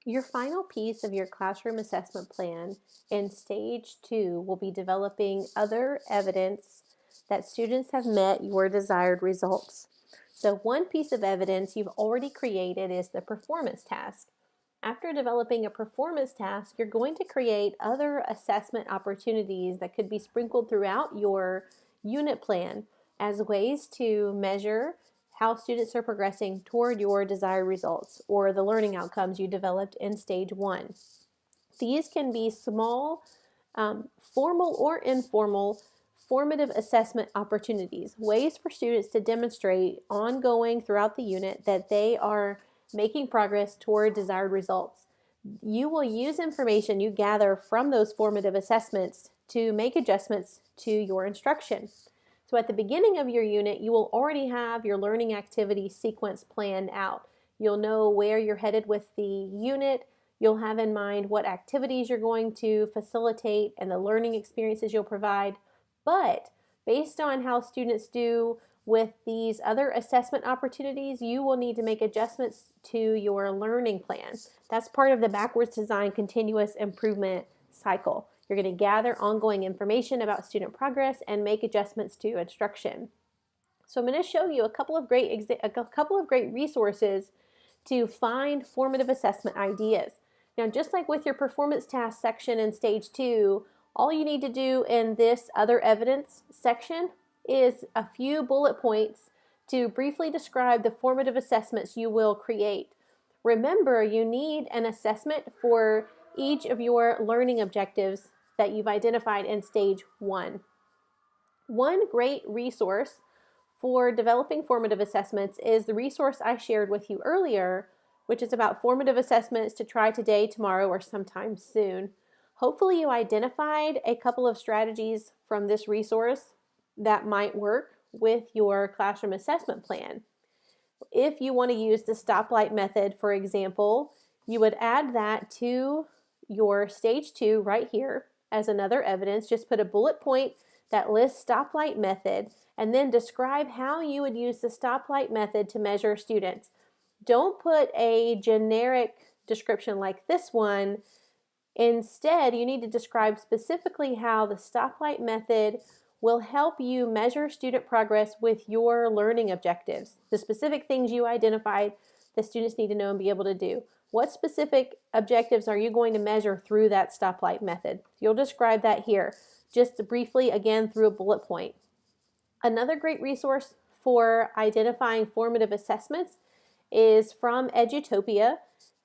Your final piece of your classroom assessment plan in stage 2 will be developing other evidence that students have met your desired results. So one piece of evidence you've already created is the performance task. After developing a performance task, you're going to create other assessment opportunities that could be sprinkled throughout your unit plan as ways to measure how students are progressing toward your desired results or the learning outcomes you developed in stage 1. These can be small, formal or informal formative assessment opportunities, ways for students to demonstrate ongoing throughout the unit that they are making progress toward desired results. You will use information you gather from those formative assessments to make adjustments to your instruction. So at the beginning of your unit, you will already have your learning activity sequence planned out. You'll know where you're headed with the unit. You'll have in mind what activities you're going to facilitate and the learning experiences you'll provide. But based on how students do with these other assessment opportunities, you will need to make adjustments to your learning plan. That's part of the backwards design continuous improvement cycle. You're going to gather ongoing information about student progress and make adjustments to instruction. So I'm going to show you a couple of great resources to find formative assessment ideas. Now, just like with your performance task section in stage 2, all you need to do in this other evidence section is a few bullet points to briefly describe the formative assessments you will create. Remember, you need an assessment for each of your learning objectives that you've identified in stage 1. One great resource for developing formative assessments is the resource I shared with you earlier, which is about formative assessments to try today, tomorrow, or sometime soon. Hopefully you identified a couple of strategies from this resource that might work with your classroom assessment plan. If you want to use the stoplight method, for example, you would add that to your stage 2 right here as another evidence. Just put a bullet point that lists stoplight method and then describe how you would use the stoplight method to measure students. Don't put a generic description like this one. Instead, you need to describe specifically how the stoplight method will help you measure student progress with your learning objectives, the specific things you identified that students need to know and be able to do. What specific objectives are you going to measure through that stoplight method? You'll describe that here, just briefly again through a bullet point. Another great resource for identifying formative assessments is from Edutopia.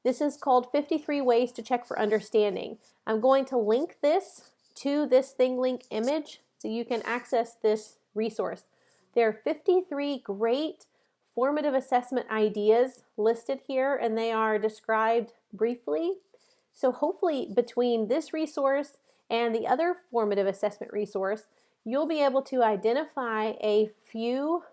This is called 53 Ways to Check for Understanding. I'm going to link this to this ThingLink image so you can access this resource. There are 53 great formative assessment ideas listed here, and they are described briefly. So hopefully between this resource and the other formative assessment resource, you'll be able to identify a few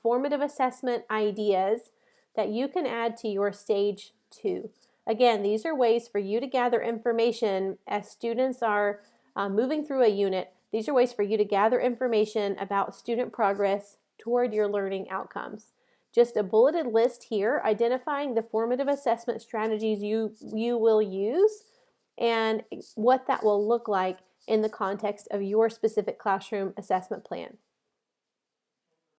formative assessment ideas that you can add to your stage 2. Again, these are ways for you to gather information as students are moving through a unit. These are ways for you to gather information about student progress toward your learning outcomes. Just a bulleted list here identifying the formative assessment strategies you will use and what that will look like in the context of your specific classroom assessment plan.